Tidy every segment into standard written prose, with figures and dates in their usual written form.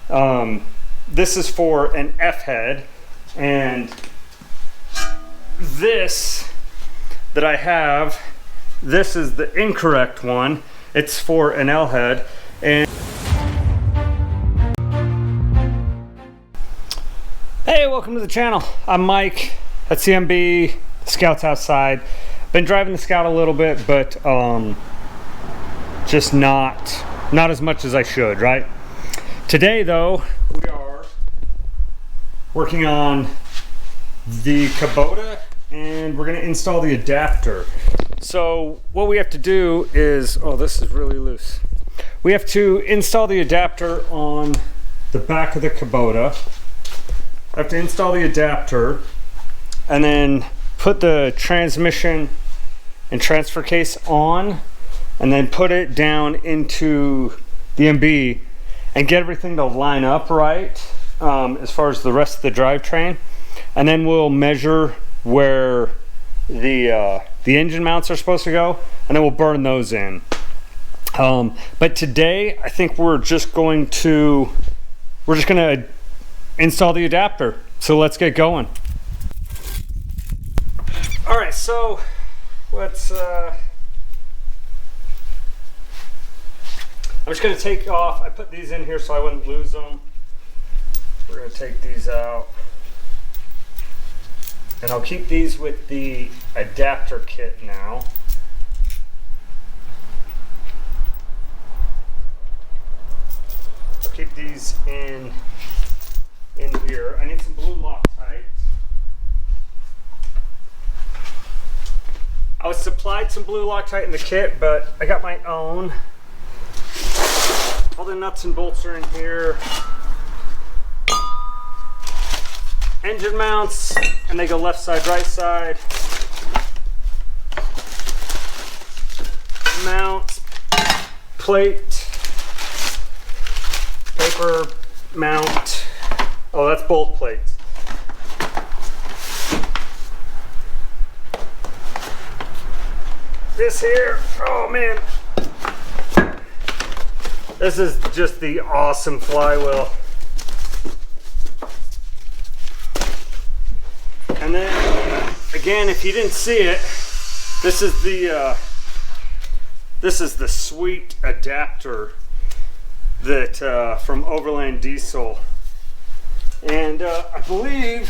This is for an F head, and this that I have, this is the incorrect one. It's for an L head. And hey, welcome to the channel. I'm Mike at CMB. Scout's outside. Been driving the Scout a little bit, but just not as much as I should, right? Today though, we are working on the Kubota and we're gonna install the adapter. So what we have to do is, oh, this is really loose. We have to install the adapter on the back of the Kubota. I have to install the adapter and then put the transmission and transfer case on, and then put it down into the MB and get everything to line up right as far as the rest of the drivetrain. And then we'll measure where the engine mounts are supposed to go, and then we'll burn those in. But today I think we're just gonna install the adapter. So let's get going. All right, so let's I'm just gonna take off. I put these in here so I wouldn't lose them. We're gonna take these out, and I'll keep these with the adapter kit now. I'll keep these in here. I need some blue Loctite. I was supplied some blue Loctite in the kit, but I got my own. All the nuts and bolts are in here. Engine mounts, and they go left side, right side. Mounts, plate, paper mount. Oh, that's both plates. This here, oh man. This is just the awesome flywheel. And then, again, if you didn't see it, this is the sweet adapter that from Overland Diesel. And I believe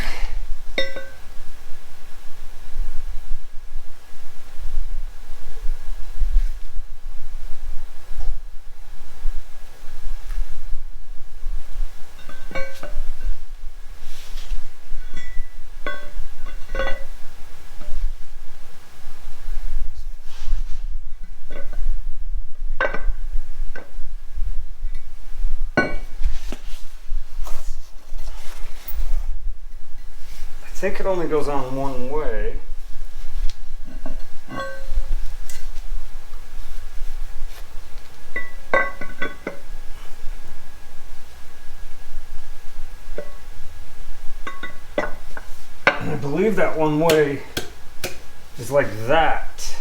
it only goes on one way. And I believe that one way is like that.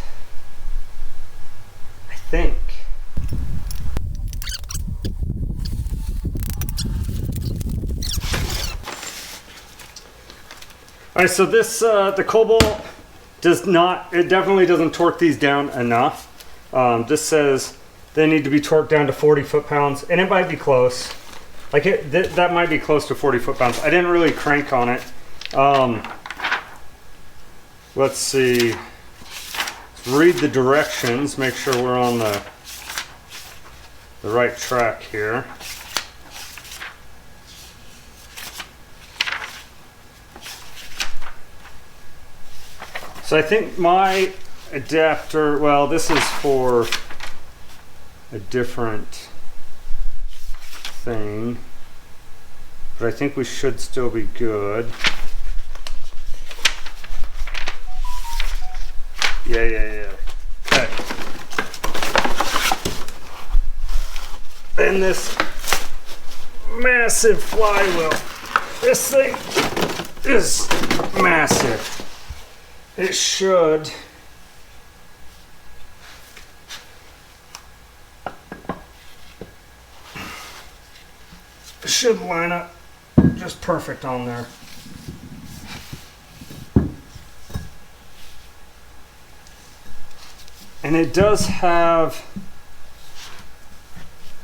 I think. All right, so this, the Cobalt definitely doesn't torque these down enough. This says they need to be torqued down to 40 foot-pounds, and it might be close. Like that might be close to 40 foot-pounds. I didn't really crank on it. Let's see. Let's read the directions, make sure we're on the right track here. So I think my adapter, well, this is for a different thing, but I think we should still be good. Yeah. Okay. And this massive flywheel. This thing is massive. It should should line up just perfect on there. And it does have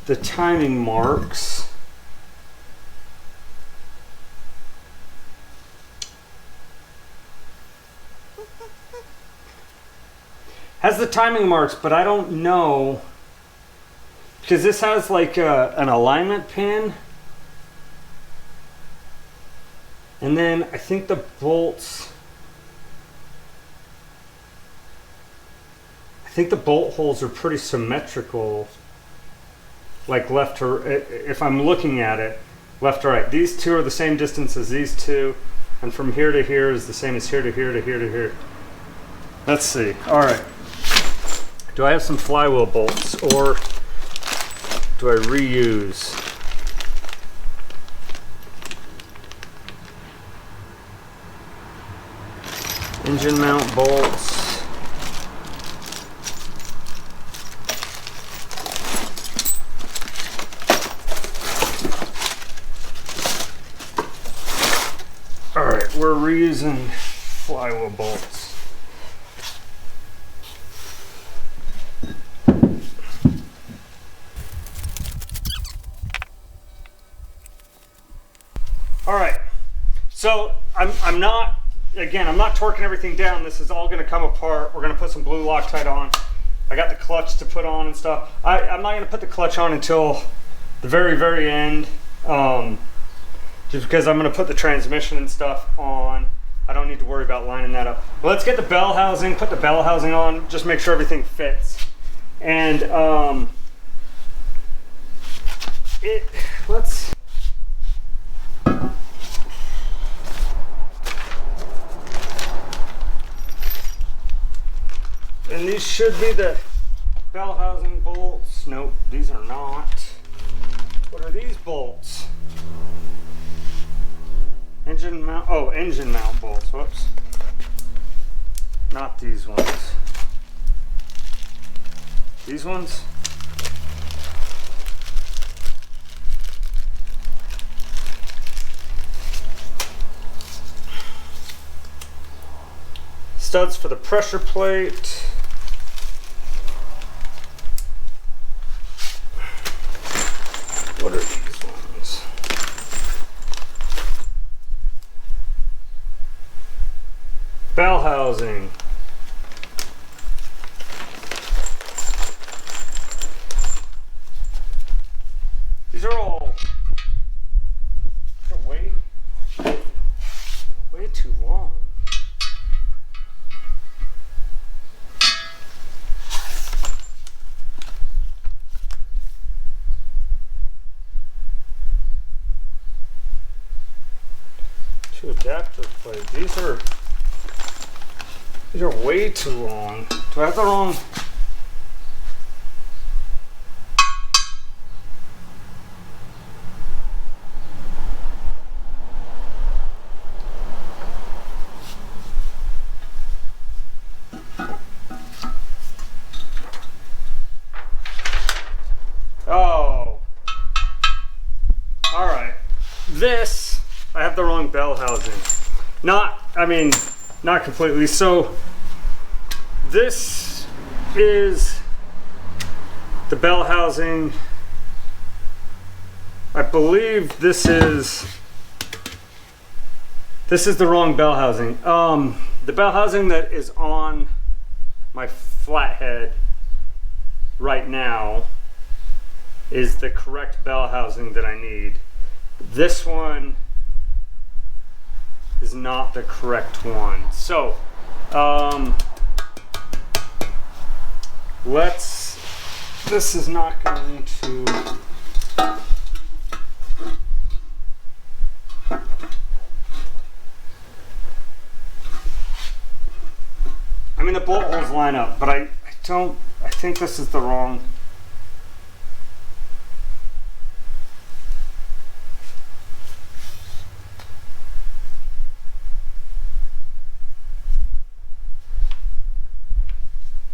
the timing marks. Has the timing marks, but I don't know, because this has like an alignment pin. And then I think the bolts, I think the bolt holes are pretty symmetrical, like left to, if I'm looking at it, left to right. These two are the same distance as these two, and from here to here is the same as here to here to here to here. Let's see. All right. Do I have some flywheel bolts, or do I reuse? Engine mount bolts. All right, we're reusing flywheel bolts. All right, so I'm not torquing everything down. This is all going to come apart. We're going to put some blue Loctite on. I got the clutch to put on and stuff. I'm not going to put the clutch on until the very end, just because I'm going to put the transmission and stuff on. I don't need to worry about lining that up. But let's get the bell housing, put the bell housing on, just make sure everything fits. And let's. And these should be the bell housing bolts. Nope, these are not. What are these bolts? Engine mount, oh, engine mount bolts, whoops. Not these ones. These ones? Studs for the pressure plate. What are these ones? Bell housing. These are all way too long. Adapter plate. These are way too long. Do I have the wrong? Oh. All right. This, I have the wrong bell housing. Not completely. So this is the bell housing. I believe this is the wrong bell housing. The bell housing that is on my flathead right now is the correct bell housing that I need. This one is not the correct one. So this is not going to, I mean, the bolt holes line up, but I think this is the wrong.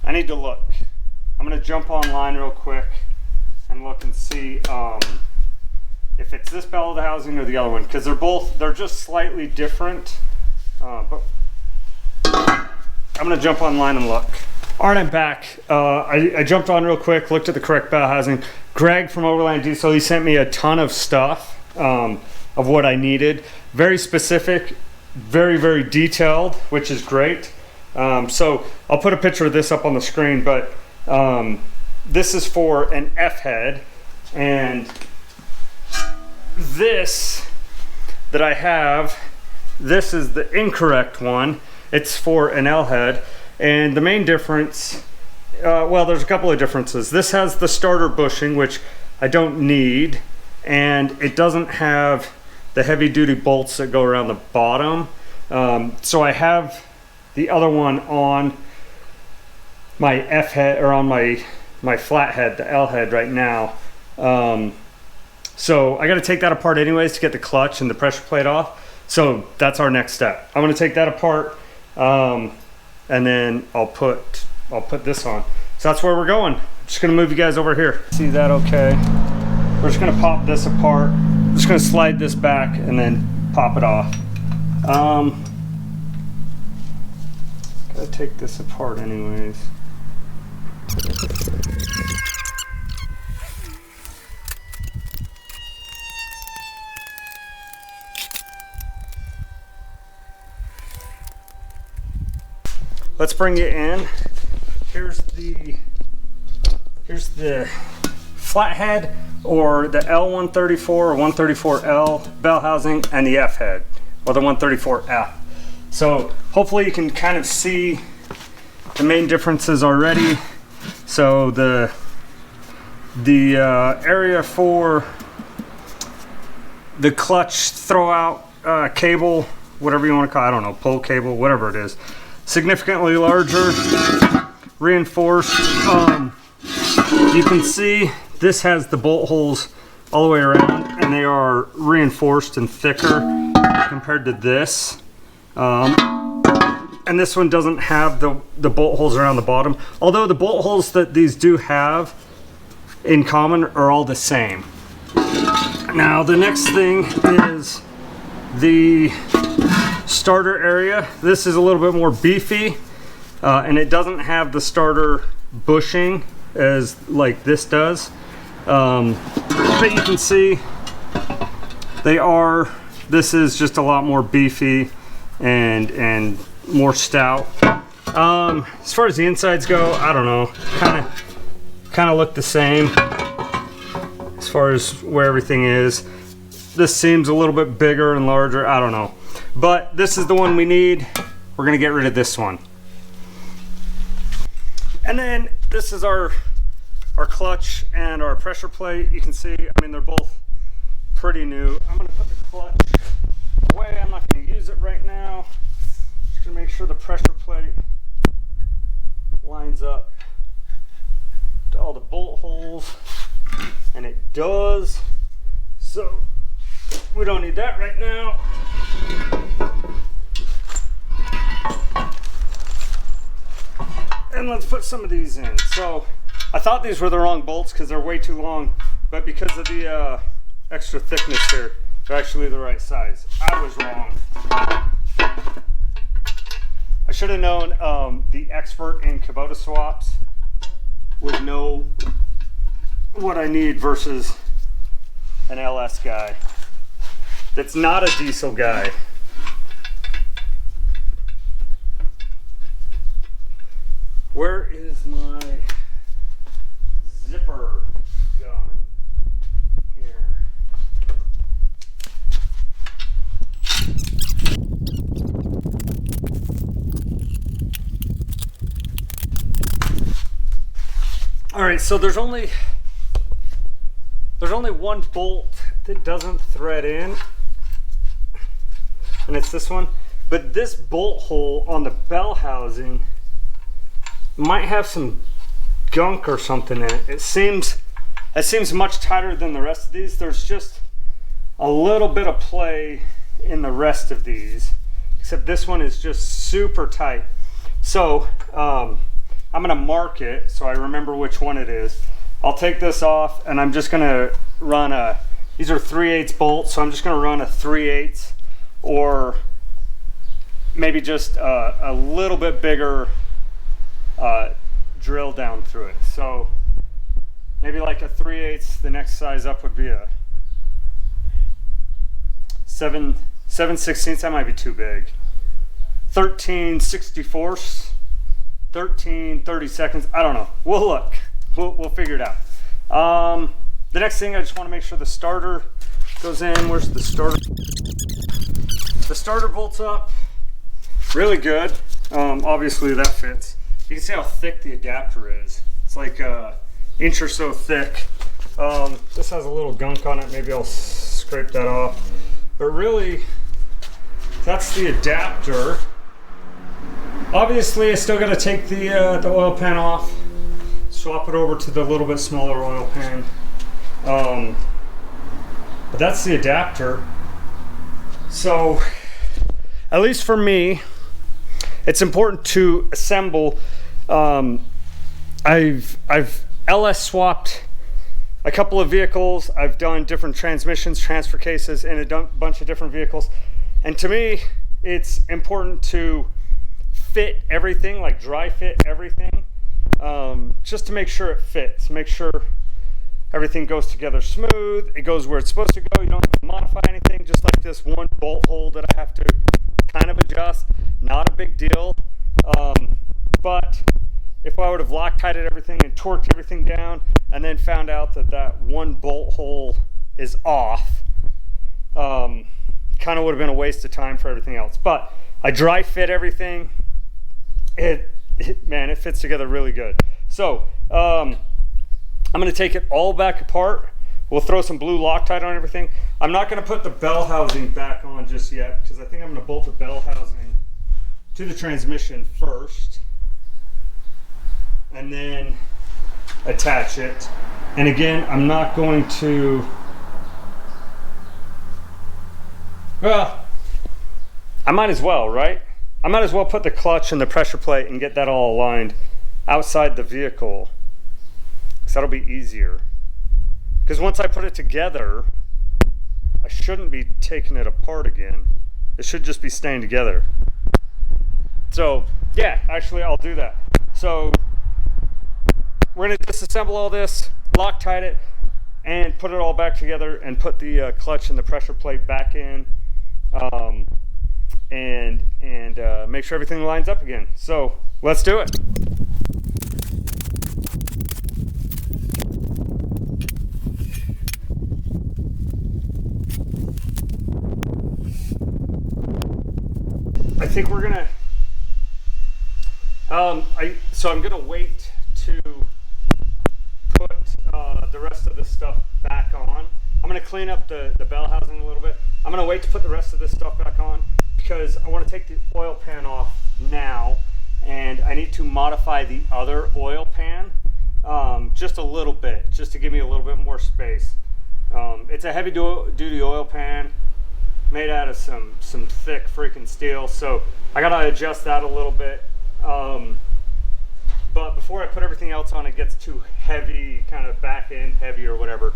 I need to look. I'm going to jump online real quick and look and see if it's this bell housing or the other one, because they're just slightly different. But I'm gonna jump online and look. All right, I'm back. I jumped on real quick, looked at the correct bell housing. Greg from Overland Diesel, he sent me a ton of stuff of what I needed. Very specific, very, very detailed, which is great. So I'll put a picture of this up on the screen, but this is for an F head, and this that I have, this is the incorrect one. It's for an L head, and the main difference, well, there's a couple of differences. This has the starter bushing, which I don't need, and it doesn't have the heavy duty bolts that go around the bottom. So I have the other one on my F head, or on my flat head, the L head right now. So I got to take that apart anyways to get the clutch and the pressure plate off. So that's our next step. I'm going to take that apart, and then I'll put this on. So that's where we're going. I'm just going to move you guys over here. See that okay? We're just going to pop this apart. I'm just going to slide this back and then pop it off. Gotta take this apart anyways. Let's bring it in. Here's the flathead, or the L134 or 134L bell housing, and the F head, or the 134F. So hopefully you can kind of see the main differences already. So the area for the clutch throwout cable, whatever you want to call it, I don't know, pull cable, whatever it is, significantly larger, reinforced. You can see this has the bolt holes all the way around, and they are reinforced and thicker compared to this. And this one doesn't have the bolt holes around the bottom, although the bolt holes that these do have in common are all the same. Now the next thing is the starter area. This is a little bit more beefy, and it doesn't have the starter bushing as like this does, but you can see this is just a lot more beefy and more stout. As far as the insides go, I don't know, kind of look the same as far as where everything is. This seems a little bit bigger and larger, I don't know, but this is the one we need. We're gonna get rid of this one. And then this is our clutch and our pressure plate. You can see, I mean, they're both pretty new. I'm gonna put the clutch away. I'm not gonna use it right now. Just gonna make sure the pressure plate lines up to all the bolt holes, and it does. So we don't need that right now. And let's put some of these in. So I thought these were the wrong bolts because they're way too long, but because of the extra thickness here, they're actually the right size. I was wrong. I should have known. The expert in Kubota swaps would know what I need versus an LS guy that's not a diesel guy. Where is my zipper gun? Here. All right, so there's only one bolt that doesn't thread in, and it's this one. But this bolt hole on the bell housing might have some gunk or something in it. It seems much tighter than the rest of these. There's just a little bit of play in the rest of these, except this one is just super tight. So I'm gonna mark it so I remember which one it is. I'll take this off, and I'm just gonna run a These are 3/8 bolts, so I'm just going to run a 3/8 or maybe just a little bit bigger drill down through it. So maybe like a 3/8. The next size up would be a 7/16. That might be too big. 13/64, 13/32. I don't know. We'll look. We'll figure it out. The next thing, I just want to make sure the starter goes in. Where's the starter? The starter bolts up really good. Obviously that fits. You can see how thick the adapter is. It's like an inch or so thick. This has a little gunk on it. Maybe I'll scrape that off. But really, that's the adapter. Obviously, I still got to take the oil pan off, swap it over to the little bit smaller oil pan. But that's the adapter. So, at least for me, it's important to assemble. I've LS swapped a couple of vehicles. I've done different transmissions, transfer cases, in a bunch of different vehicles. And to me, it's important to fit everything, like dry fit everything, just to make sure it fits, make sure everything goes together smooth, it goes where it's supposed to go. You don't have to modify anything, just like this one bolt hole that I have to kind of adjust. Not a big deal. But if I would have Loctited everything and torqued everything down and then found out that that one bolt hole is off, kind of would have been a waste of time for everything else. But I dry fit everything. Man, it fits together really good. So I'm going to take it all back apart. We'll throw some blue Loctite on everything. I'm not going to put the bell housing back on just yet because I think I'm going to bolt the bell housing to the transmission first and then attach it. And again, I'm not going to, well, I might as well, right? I might as well put the clutch and the pressure plate and get that all aligned outside the vehicle, because that'll be easier. Because once I put it together, I shouldn't be taking it apart again. It should just be staying together. So yeah, actually I'll do that. So we're going to disassemble all this, Loctite it, and put it all back together and put the clutch and the pressure plate back in, and make sure everything lines up again. So let's do it. I think we're gonna, so I'm gonna wait to put the rest of this stuff back on. I'm gonna clean up the bell housing a little bit. I'm gonna wait to put the rest of this stuff back on because I want to take the oil pan off now, and I need to modify the other oil pan just a little bit, just to give me a little bit more space. It's a heavy duty oil pan made out of some thick freaking steel, so I gotta adjust that a little bit. But before I put everything else on, it gets too heavy, kind of back end heavy or whatever.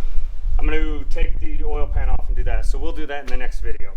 I'm gonna take the oil pan off and do that. So we'll do that in the next video.